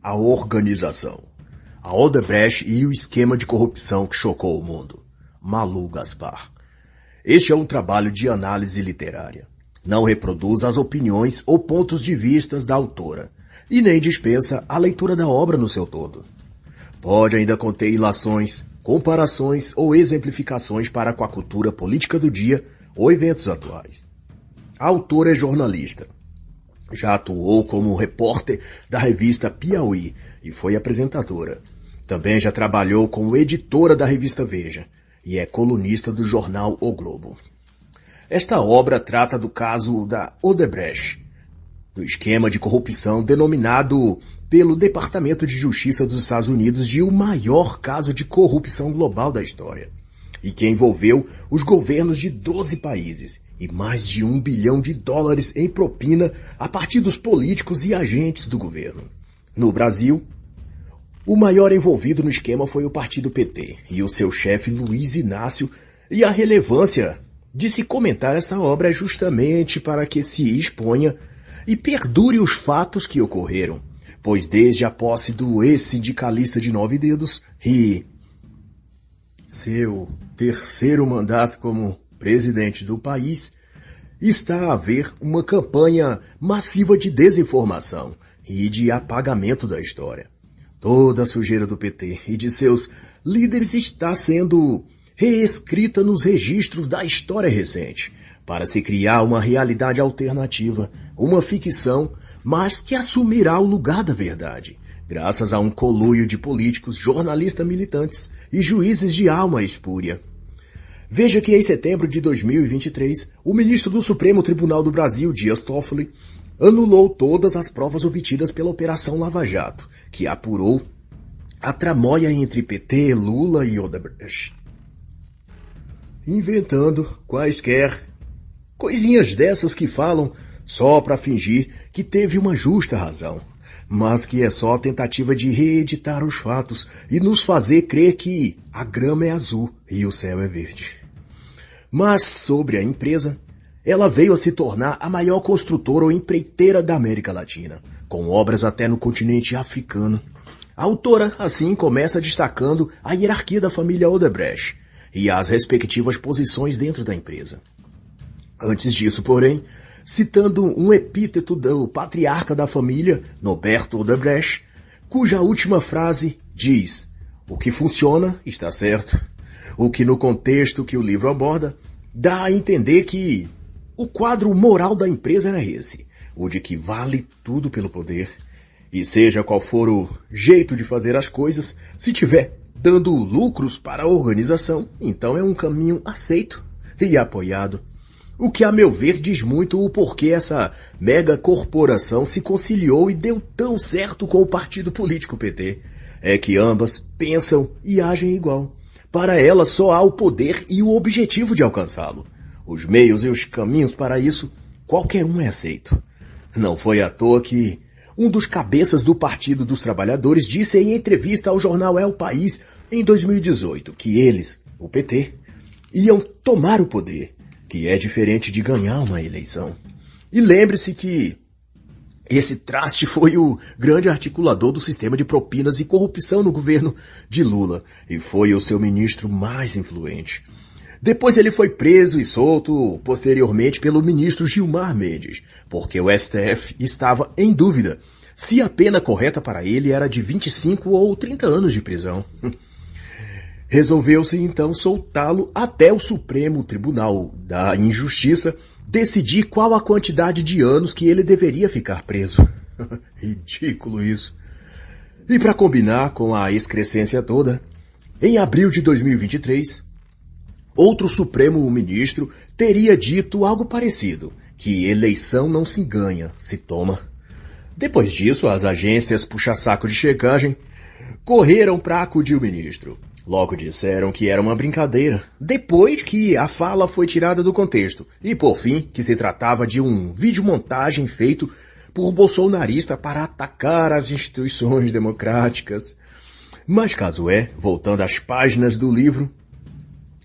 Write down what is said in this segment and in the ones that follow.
a organização. A Odebrecht e o esquema de corrupção que chocou o mundo. Malu Gaspar. Este é um trabalho de análise literária. Não reproduz as opiniões ou pontos de vista da autora, e nem dispensa a leitura da obra no seu todo. Pode ainda conter ilações, comparações ou exemplificações para com a cultura política do dia ou eventos atuais. A autora é jornalista. Já atuou como repórter da revista Piauí e foi apresentadora. Também já trabalhou como editora da revista Veja e é colunista do jornal O Globo. Esta obra trata do caso da Odebrecht, do esquema de corrupção denominado pelo Departamento de Justiça dos Estados Unidos de o maior caso de corrupção global da história, e que envolveu os governos de 12 países e mais de $1 bilhão em propina a partir dos políticos e agentes do governo. No Brasil, o maior envolvido no esquema foi o partido PT e o seu chefe Luiz Inácio, e a relevância de se comentar essa obra é justamente para que se exponha e perdure os fatos que ocorreram, pois desde a posse do ex-sindicalista de 9 dedos e seu terceiro mandato como presidente do país, está a haver uma campanha massiva de desinformação e de apagamento da história. Toda a sujeira do PT e de seus líderes está sendo reescrita nos registros da história recente, para se criar uma realidade alternativa, uma ficção, mas que assumirá o lugar da verdade, graças a um conluio de políticos, jornalistas militantes e juízes de alma espúria. Veja que em setembro de 2023, o ministro do Supremo Tribunal do Brasil, Dias Toffoli, anulou todas as provas obtidas pela Operação Lava Jato, que apurou a tramóia entre PT, Lula e Odebrecht, inventando quaisquer coisinhas dessas que falam só para fingir que teve uma justa razão, mas que é só tentativa de reeditar os fatos e nos fazer crer que a grama é azul e o céu é verde. Mas sobre a empresa, ela veio a se tornar a maior construtora ou empreiteira da América Latina, com obras até no continente africano. A autora, assim, começa destacando a hierarquia da família Odebrecht e as respectivas posições dentro da empresa. Antes disso, porém, citando um epíteto do patriarca da família, Norberto Odebrecht, cuja última frase diz: "O que funciona está certo", o que no contexto que o livro aborda, dá a entender que o quadro moral da empresa era esse, o de que vale tudo pelo poder, e seja qual for o jeito de fazer as coisas, se tiver dando lucros para a organização, então é um caminho aceito e apoiado. O que, a meu ver, diz muito o porquê essa mega corporação se conciliou e deu tão certo com o partido político PT. É que ambas pensam e agem igual. Para elas só há o poder e o objetivo de alcançá-lo. Os meios e os caminhos para isso, qualquer um é aceito. Não foi à toa que um dos cabeças do Partido dos Trabalhadores disse em entrevista ao jornal El País em 2018 que eles, o PT, iam tomar o poder, que é diferente de ganhar uma eleição. E lembre-se que esse traste foi o grande articulador do sistema de propinas e corrupção no governo de Lula, e foi o seu ministro mais influente. Depois ele foi preso e solto posteriormente pelo ministro Gilmar Mendes, porque o STF estava em dúvida se a pena correta para ele era de 25 ou 30 anos de prisão. Resolveu-se então soltá-lo até o Supremo Tribunal da Injustiça decidir qual a quantidade de anos que ele deveria ficar preso. Ridículo isso. E para combinar com a excrescência toda, em abril de 2023, outro Supremo Ministro teria dito algo parecido, que eleição não se ganha, se toma. Depois disso, as agências puxa-saco de checagem correram para acudir o ministro. Logo disseram que era uma brincadeira, depois que a fala foi tirada do contexto, e por fim que se tratava de um videomontagem feito por bolsonarista para atacar as instituições democráticas. Mas caso é, voltando às páginas do livro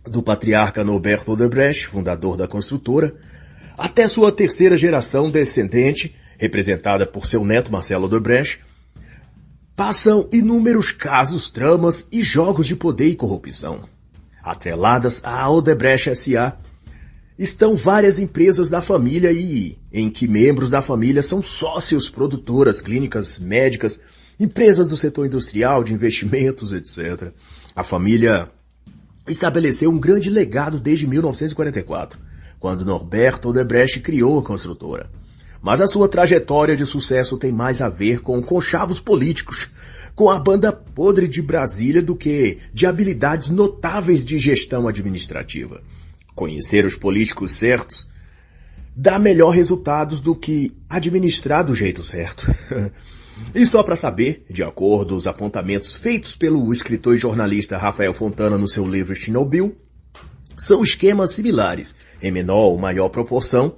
do patriarca Norberto Odebrecht, fundador da construtora, até sua terceira geração descendente, representada por seu neto Marcelo Odebrecht, passam inúmeros casos, tramas e jogos de poder e corrupção. Atreladas à Odebrecht S.A., estão várias empresas da família em que membros da família são sócios, produtoras, clínicas médicas, empresas do setor industrial, de investimentos, etc. A família estabeleceu um grande legado desde 1944, quando Norbert Odebrecht criou a construtora. Mas a sua trajetória de sucesso tem mais a ver com conchavos políticos, com a banda podre de Brasília do que de habilidades notáveis de gestão administrativa. Conhecer os políticos certos dá melhor resultados do que administrar do jeito certo. E só para saber, de acordo com os apontamentos feitos pelo escritor e jornalista Rafael Fontana no seu livro Chernobyl, são esquemas similares, em menor ou maior proporção,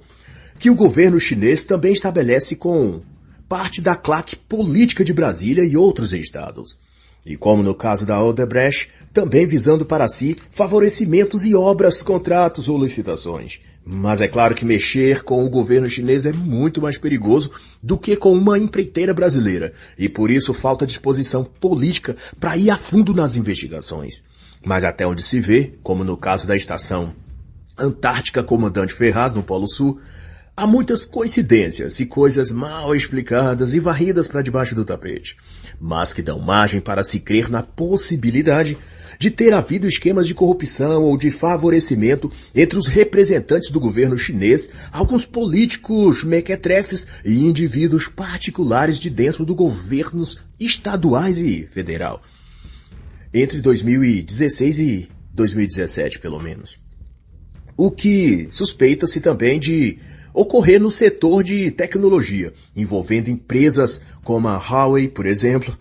que o governo chinês também estabelece com parte da claque política de Brasília e outros estados. E como no caso da Odebrecht, também visando para si favorecimentos e obras, contratos ou licitações. Mas é claro que mexer com o governo chinês é muito mais perigoso do que com uma empreiteira brasileira, e por isso falta disposição política para ir a fundo nas investigações. Mas até onde se vê, como no caso da estação Antártica Comandante Ferraz, no Polo Sul, há muitas coincidências e coisas mal explicadas e varridas para debaixo do tapete, mas que dão margem para se crer na possibilidade de ter havido esquemas de corrupção ou de favorecimento entre os representantes do governo chinês, alguns políticos mequetrefes e indivíduos particulares de dentro dos governos estaduais e federal. Entre 2016 e 2017, pelo menos. O que suspeita-se também de ocorrer no setor de tecnologia, envolvendo empresas como a Huawei, por exemplo.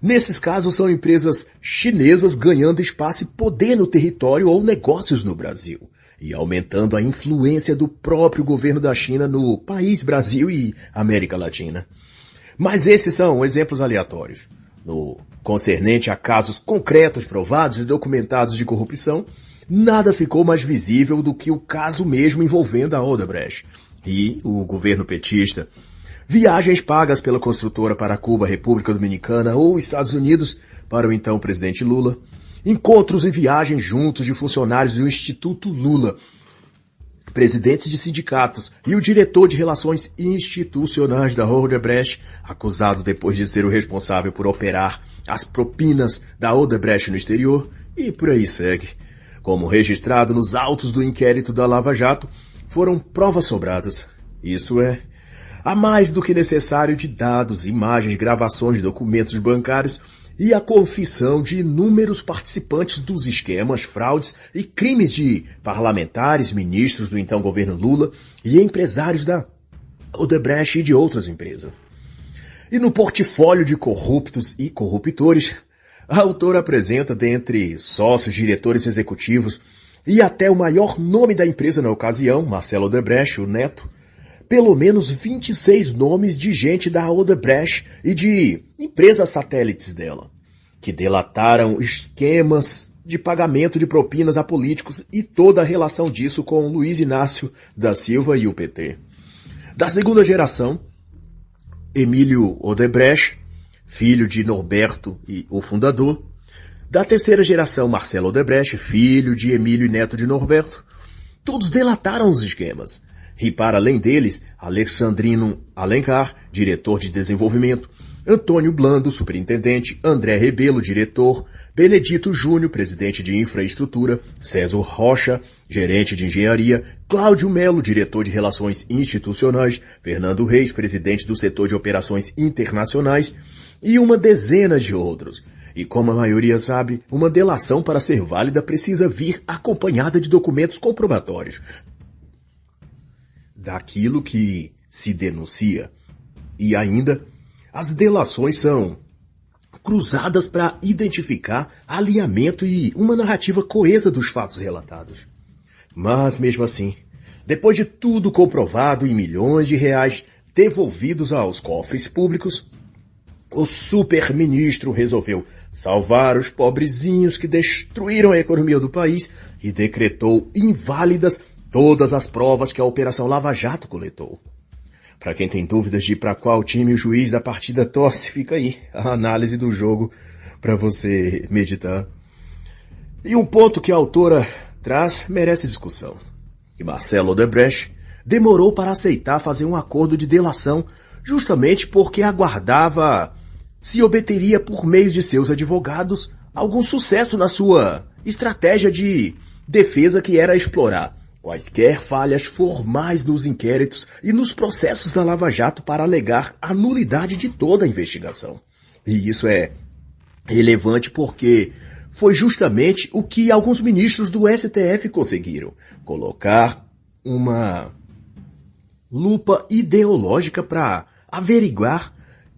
Nesses casos, são empresas chinesas ganhando espaço e poder no território ou negócios no Brasil, e aumentando a influência do próprio governo da China no país Brasil e América Latina. Mas esses são exemplos aleatórios. No concernente a casos concretos, provados e documentados de corrupção, nada ficou mais visível do que o caso mesmo envolvendo a Odebrecht e o governo petista. Viagens pagas pela construtora para Cuba, República Dominicana ou Estados Unidos para o então presidente Lula. Encontros e viagens juntos de funcionários do Instituto Lula, presidentes de sindicatos e o diretor de relações institucionais da Odebrecht, acusado depois de ser o responsável por operar as propinas da Odebrecht no exterior, e por aí segue. Como registrado nos autos do inquérito da Lava Jato, foram provas sobradas. Isso é, há mais do que necessário de dados, imagens, gravações, documentos bancários e a confissão de inúmeros participantes dos esquemas, fraudes e crimes de parlamentares, ministros do então governo Lula e empresários da Odebrecht e de outras empresas. E no portfólio de corruptos e corruptores, a autora apresenta, dentre sócios, diretores executivos e até o maior nome da empresa na ocasião, Marcelo Odebrecht, o neto, pelo menos 26 nomes de gente da Odebrecht e de empresas satélites dela, que delataram esquemas de pagamento de propinas a políticos e toda a relação disso com Luiz Inácio da Silva e o PT. Da segunda geração, Emílio Odebrecht, filho de Norberto e o fundador. Da terceira geração, Marcelo Odebrecht, filho de Emílio e neto de Norberto. Todos delataram os esquemas. E para além deles, Alexandrino Alencar, diretor de desenvolvimento, Antônio Blando, superintendente, André Rebelo, diretor, Benedito Júnior, presidente de infraestrutura, César Rocha, gerente de engenharia, Cláudio Melo, diretor de relações institucionais, Fernando Reis, presidente do setor de operações internacionais, e uma dezena de outros. E como a maioria sabe, uma delação para ser válida precisa vir acompanhada de documentos comprobatórios daquilo que se denuncia. E ainda, as delações são cruzadas para identificar alinhamento e uma narrativa coesa dos fatos relatados. Mas mesmo assim, depois de tudo comprovado e milhões de reais devolvidos aos cofres públicos, o super-ministro resolveu salvar os pobrezinhos que destruíram a economia do país e decretou inválidas todas as provas que a Operação Lava Jato coletou. Para quem tem dúvidas de para qual time o juiz da partida torce, fica aí a análise do jogo para você meditar. E um ponto que a autora traz merece discussão. Que Marcelo Odebrecht demorou para aceitar fazer um acordo de delação justamente porque aguardava se obteria por meio de seus advogados algum sucesso na sua estratégia de defesa, que era explorar quaisquer falhas formais nos inquéritos e nos processos da Lava Jato para alegar a nulidade de toda a investigação. E isso é relevante porque foi justamente o que alguns ministros do STF conseguiram: colocar uma lupa ideológica para averiguar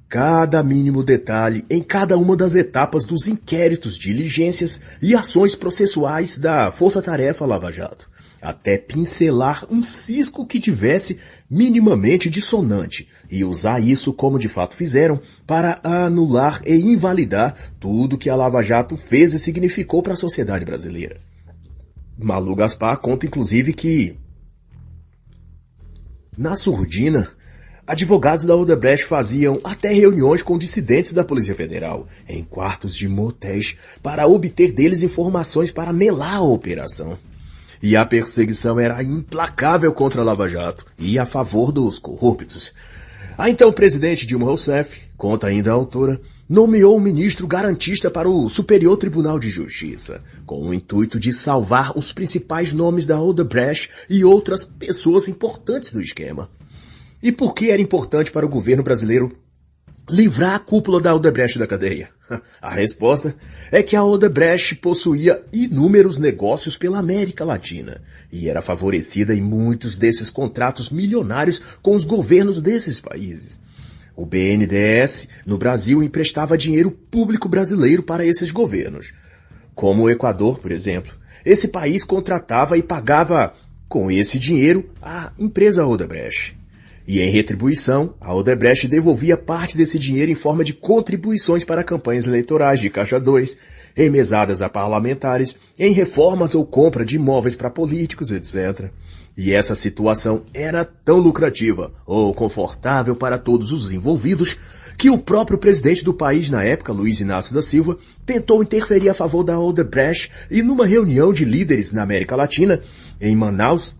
cada mínimo detalhe em cada uma das etapas dos inquéritos, diligências e ações processuais da Força Tarefa Lava Jato, até pincelar um cisco que tivesse minimamente dissonante e usar isso, como de fato fizeram, para anular e invalidar tudo que a Lava Jato fez e significou para a sociedade brasileira. Malu Gaspar conta inclusive que, na surdina, advogados da Odebrecht faziam até reuniões com dissidentes da Polícia Federal, em quartos de motéis, para obter deles informações para melar a operação. E a perseguição era implacável contra a Lava Jato e a favor dos corruptos. A então presidente Dilma Rousseff, conta ainda a autora, nomeou um ministro garantista para o Superior Tribunal de Justiça, com o intuito de salvar os principais nomes da Odebrecht e outras pessoas importantes do esquema. E por que era importante para o governo brasileiro livrar a cúpula da Odebrecht da cadeia? A resposta é que a Odebrecht possuía inúmeros negócios pela América Latina e era favorecida em muitos desses contratos milionários com os governos desses países. O BNDES, no Brasil, emprestava dinheiro público brasileiro para esses governos. Como o Equador, por exemplo. Esse país contratava e pagava, com esse dinheiro, a empresa Odebrecht. E em retribuição, a Odebrecht devolvia parte desse dinheiro em forma de contribuições para campanhas eleitorais de Caixa 2, em mesadas a parlamentares, em reformas ou compra de imóveis para políticos, etc. E essa situação era tão lucrativa ou confortável para todos os envolvidos que o próprio presidente do país na época, Luiz Inácio da Silva, tentou interferir a favor da Odebrecht e numa reunião de líderes na América Latina, em Manaus,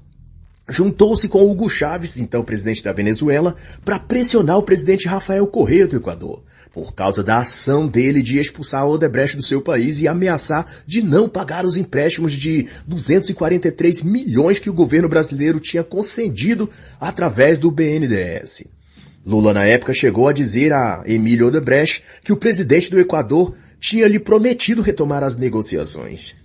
juntou-se com Hugo Chávez, então presidente da Venezuela, para pressionar o presidente Rafael Correa do Equador, por causa da ação dele de expulsar a Odebrecht do seu país e ameaçar de não pagar os empréstimos de 243 milhões que o governo brasileiro tinha concedido através do BNDES. Lula, na época, chegou a dizer a Emílio Odebrecht que o presidente do Equador tinha lhe prometido retomar as negociações.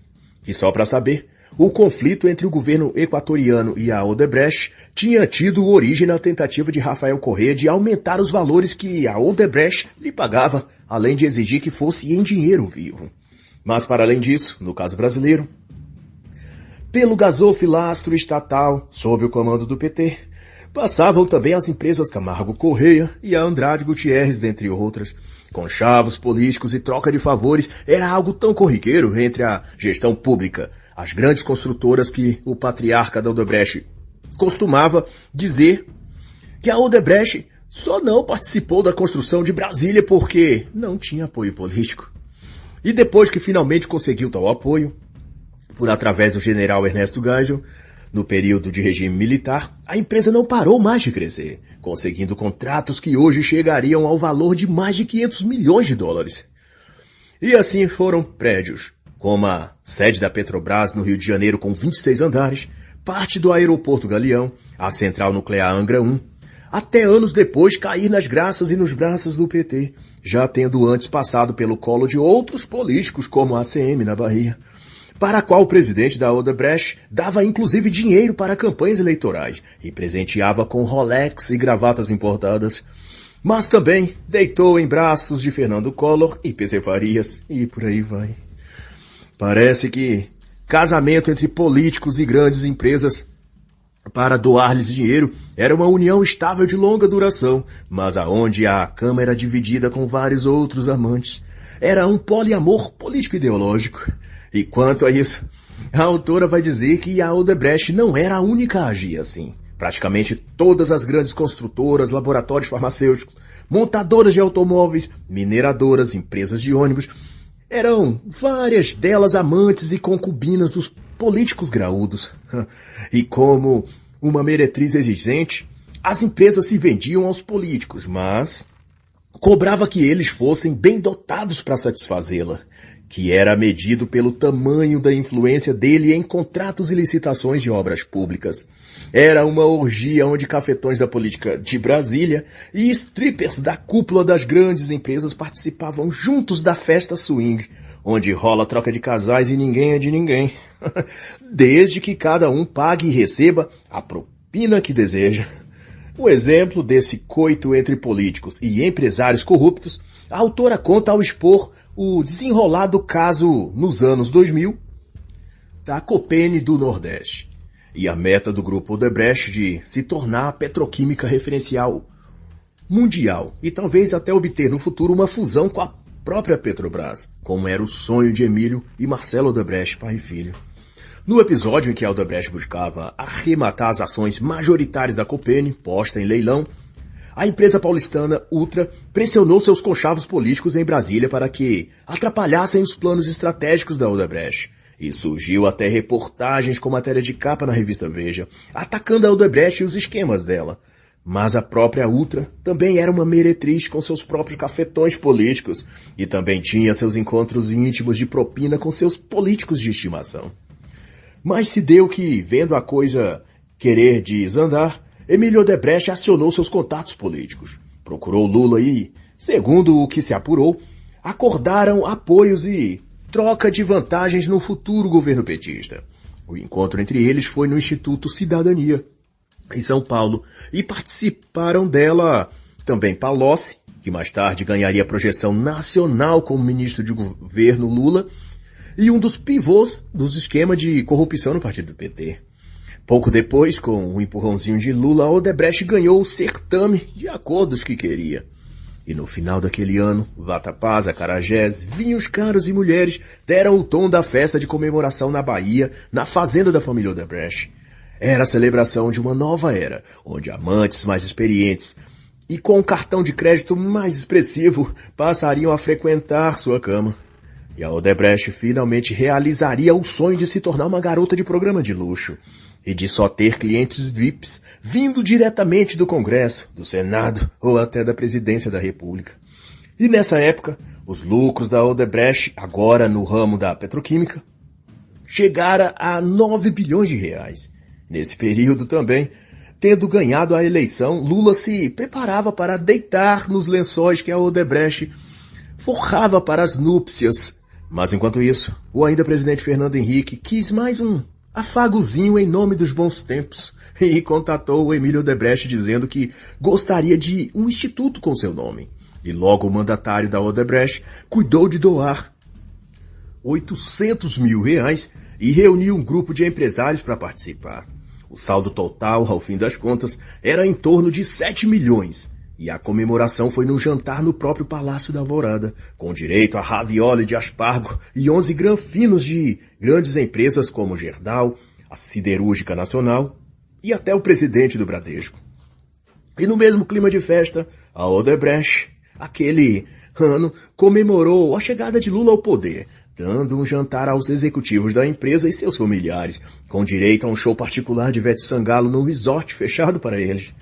E só para saber, o conflito entre o governo equatoriano e a Odebrecht tinha tido origem na tentativa de Rafael Correa de aumentar os valores que a Odebrecht lhe pagava, além de exigir que fosse em dinheiro vivo. Mas, para além disso, no caso brasileiro, pelo gasofilastro estatal, sob o comando do PT, passavam também as empresas Camargo Correia e a Andrade Gutierrez, dentre outras. Conchavos políticos e troca de favores era algo tão corriqueiro entre a gestão pública, as grandes construtoras, que o patriarca da Odebrecht costumava dizer que a Odebrecht só não participou da construção de Brasília porque não tinha apoio político. E depois que finalmente conseguiu tal apoio, por através do general Ernesto Geisel, no período de regime militar, a empresa não parou mais de crescer, conseguindo contratos que hoje chegariam ao valor de mais de 500 milhões de dólares. E assim foram prédios, como a sede da Petrobras no Rio de Janeiro com 26 andares, parte do aeroporto Galeão, a central nuclear Angra 1, até anos depois cair nas graças e nos braços do PT, já tendo antes passado pelo colo de outros políticos como a ACM na Bahia, para a qual o presidente da Odebrecht dava inclusive dinheiro para campanhas eleitorais e presenteava com Rolex e gravatas importadas, mas também deitou em braços de Fernando Collor e PC Farias e por aí vai. Parece que casamento entre políticos e grandes empresas para doar-lhes dinheiro era uma união estável de longa duração, mas aonde a cama era dividida com vários outros amantes, era um poliamor político-ideológico. E quanto a isso, a autora vai dizer que a Odebrecht não era a única a agir assim, Praticamente todas as grandes construtoras, laboratórios farmacêuticos, montadoras de automóveis, mineradoras, empresas de ônibus, eram várias delas amantes e concubinas dos políticos graúdos. E como uma meretriz exigente, as empresas se vendiam aos políticos, mas cobrava que eles fossem bem dotados para satisfazê-la, que era medido pelo tamanho da influência dele em contratos e licitações de obras públicas. Era uma orgia onde cafetões da política de Brasília e strippers da cúpula das grandes empresas participavam juntos da festa swing, onde rola troca de casais e ninguém é de ninguém. Desde que cada um pague e receba a propina que deseja. O exemplo desse coito entre políticos e empresários corruptos, a autora conta ao expor o desenrolado caso nos anos 2000 da Copene do Nordeste e a meta do grupo Odebrecht de se tornar a petroquímica referencial mundial e talvez até obter no futuro uma fusão com a própria Petrobras, como era o sonho de Emílio e Marcelo Odebrecht, pai e filho. No episódio em que a Odebrecht buscava arrematar as ações majoritárias da Copene, posta em leilão, a empresa paulistana Ultra pressionou seus conchavos políticos em Brasília para que atrapalhassem os planos estratégicos da Odebrecht. E surgiu até reportagens com matéria de capa na revista Veja, atacando a Odebrecht e os esquemas dela. Mas a própria Ultra também era uma meretriz com seus próprios cafetões políticos e também tinha seus encontros íntimos de propina com seus políticos de estimação. Mas se deu que, vendo a coisa querer desandar, Emílio Odebrecht acionou seus contatos políticos. Procurou Lula e, segundo o que se apurou, acordaram apoios e troca de vantagens no futuro governo petista. O encontro entre eles foi no Instituto Cidadania, em São Paulo, e participaram dela também Palocci, que mais tarde ganharia projeção nacional como ministro de governo Lula, e um dos pivôs dos esquemas de corrupção no partido do PT. Pouco depois, com o empurrãozinho de Lula, Odebrecht ganhou o certame de acordos que queria. E no final daquele ano, vatapás, acarajés, vinhos caros e mulheres deram o tom da festa de comemoração na Bahia, na fazenda da família Odebrecht. Era a celebração de uma nova era, onde amantes mais experientes e com um cartão de crédito mais expressivo passariam a frequentar sua cama. E a Odebrecht finalmente realizaria o sonho de se tornar uma garota de programa de luxo e de só ter clientes VIPs vindo diretamente do Congresso, do Senado ou até da Presidência da República. E nessa época, os lucros da Odebrecht, agora no ramo da petroquímica, chegaram a 9 bilhões de reais. Nesse período também, tendo ganhado a eleição, Lula se preparava para deitar nos lençóis que a Odebrecht forrava para as núpcias. Mas enquanto isso, o ainda presidente Fernando Henrique quis mais um afagozinho em nome dos bons tempos e contatou o Emílio Odebrecht dizendo que gostaria de um instituto com seu nome. E logo o mandatário da Odebrecht cuidou de doar 800 mil reais e reuniu um grupo de empresários para participar. O saldo total, ao fim das contas, era em torno de 7 milhões. E a comemoração foi num jantar no próprio Palácio da Alvorada, com direito a ravioli de aspargo e 11 granfinos de grandes empresas como Gerdau, a Siderúrgica Nacional e até o presidente do Bradesco. E no mesmo clima de festa, a Odebrecht, aquele ano, comemorou a chegada de Lula ao poder, dando um jantar aos executivos da empresa e seus familiares, com direito a um show particular de Ivete Sangalo num resort fechado para eles.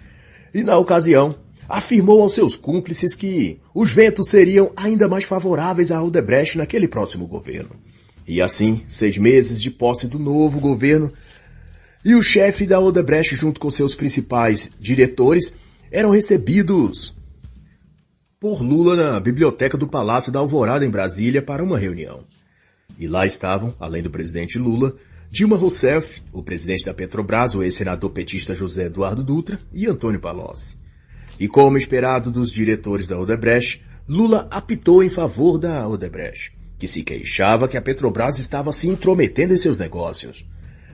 E na ocasião, afirmou aos seus cúmplices que os ventos seriam ainda mais favoráveis a Odebrecht naquele próximo governo. E assim, 6 meses de posse do novo governo, e o chefe da Odebrecht junto com seus principais diretores eram recebidos por Lula na biblioteca do Palácio da Alvorada em Brasília para uma reunião. E lá estavam, além do presidente Lula, Dilma Rousseff, o presidente da Petrobras, o ex-senador petista José Eduardo Dutra e Antônio Palocci. E como esperado dos diretores da Odebrecht, Lula apitou em favor da Odebrecht, que se queixava que a Petrobras estava se intrometendo em seus negócios.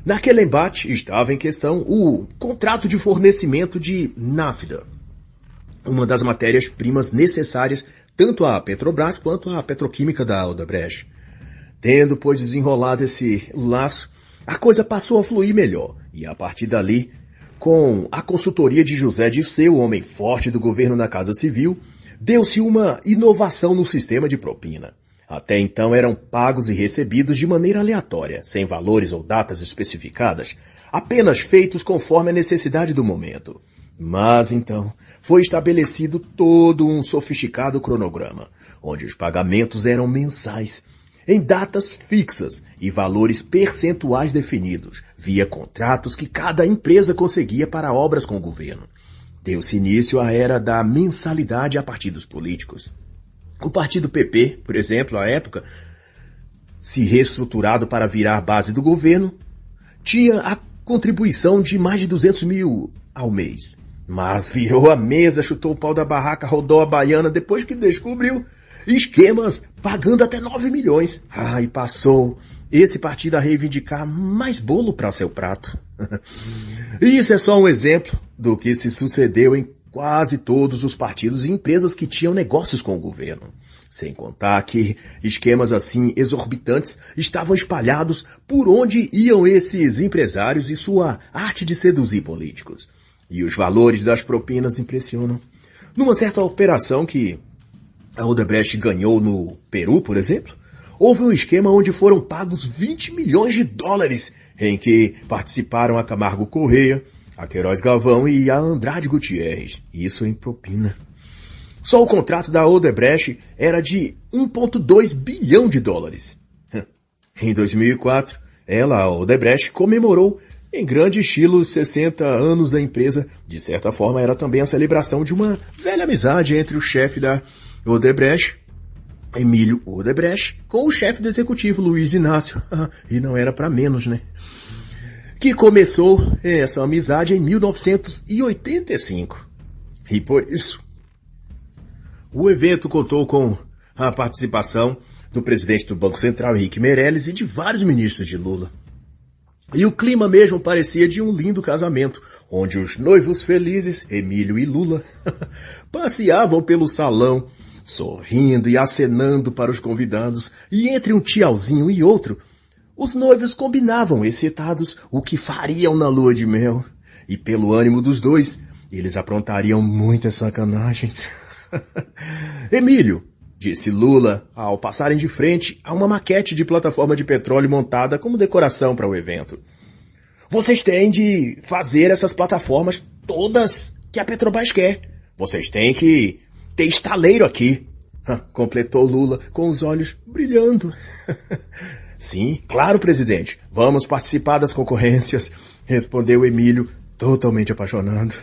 Naquele embate estava em questão o contrato de fornecimento de nafta, uma das matérias-primas necessárias tanto à Petrobras quanto à petroquímica da Odebrecht. Tendo, pois, desenrolado esse laço, a coisa passou a fluir melhor, e a partir dali, Com a consultoria de José Dirceu, o homem forte do governo na Casa Civil, deu-se uma inovação no sistema de propina. Até então eram pagos e recebidos de maneira aleatória, sem valores ou datas especificadas, apenas feitos conforme a necessidade do momento. Mas então foi estabelecido todo um sofisticado cronograma, onde os pagamentos eram mensais, em datas fixas e valores percentuais definidos, via contratos que cada empresa conseguia para obras com o governo. Deu-se início à era da mensalidade a partidos políticos. O partido PP, por exemplo, à época, se reestruturado para virar base do governo, tinha a contribuição de mais de 200 mil ao mês. Mas virou a mesa, chutou o pau da barraca, rodou a baiana depois que descobriu esquemas pagando até 9 milhões. E passou esse partido a reivindicar mais bolo para seu prato. Isso é só um exemplo do que se sucedeu em quase todos os partidos e empresas que tinham negócios com o governo. Sem contar que esquemas assim exorbitantes estavam espalhados por onde iam esses empresários e sua arte de seduzir políticos. E os valores das propinas impressionam. Numa certa operação que a Odebrecht ganhou no Peru, por exemplo, houve um esquema onde foram pagos 20 milhões de dólares, em que participaram a Camargo Correia, a Queiroz Galvão e a Andrade Gutierrez. Isso em propina. Só o contrato da Odebrecht era de 1,2 bilhão de dólares. Em 2004, a Odebrecht, comemorou em grande estilo os 60 anos da empresa. De certa forma, era também a celebração de uma velha amizade entre o chefe da Odebrecht, Emílio Odebrecht, com o chefe do executivo, Luiz Inácio. E não era para menos, né? Que começou essa amizade em 1985. E por isso, o evento contou com a participação do presidente do Banco Central, Henrique Meirelles, e de vários ministros de Lula. E o clima mesmo parecia de um lindo casamento, onde os noivos felizes, Emílio e Lula, passeavam pelo salão, sorrindo e acenando para os convidados, e entre um tchauzinho e outro, os noivos combinavam, excitados, o que fariam na lua de mel. E pelo ânimo dos dois, eles aprontariam muitas sacanagens. Emílio, disse Lula, ao passarem de frente a uma maquete de plataforma de petróleo montada como decoração para o evento. Vocês têm de fazer essas plataformas todas que a Petrobras quer. Vocês têm que ter estaleiro aqui. Completou Lula com os olhos brilhando. Sim, claro, presidente. Vamos participar das concorrências, respondeu Emílio, totalmente apaixonado.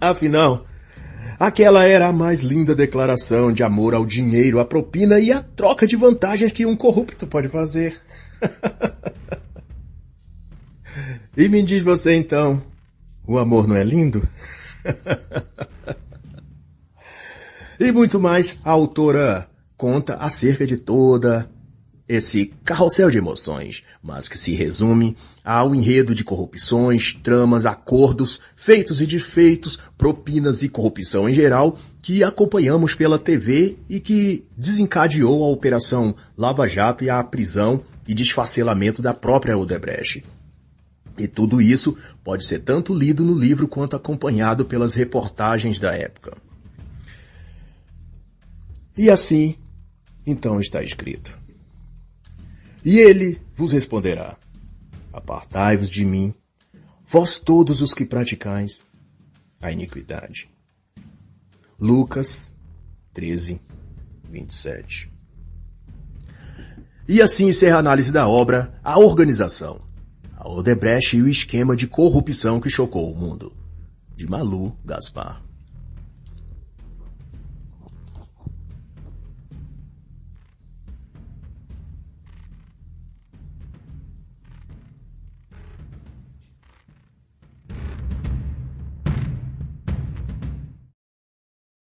Afinal, aquela era a mais linda declaração de amor ao dinheiro, à propina e à troca de vantagens que um corrupto pode fazer. E me diz você então, o amor não é lindo? E muito mais, a autora conta acerca de toda esse carrossel de emoções, mas que se resume ao enredo de corrupções, tramas, acordos, feitos e desfeitos, propinas e corrupção em geral, que acompanhamos pela TV e que desencadeou a Operação Lava Jato e a prisão e desfacelamento da própria Odebrecht. E tudo isso pode ser tanto lido no livro quanto acompanhado pelas reportagens da época. E assim, então está escrito. E ele vos responderá, apartai-vos de mim, vós todos os que praticais a iniquidade. Lucas 13, 27. E assim encerra a análise da obra A Organização, a Odebrecht e o esquema de corrupção que chocou o mundo, de Malu Gaspar.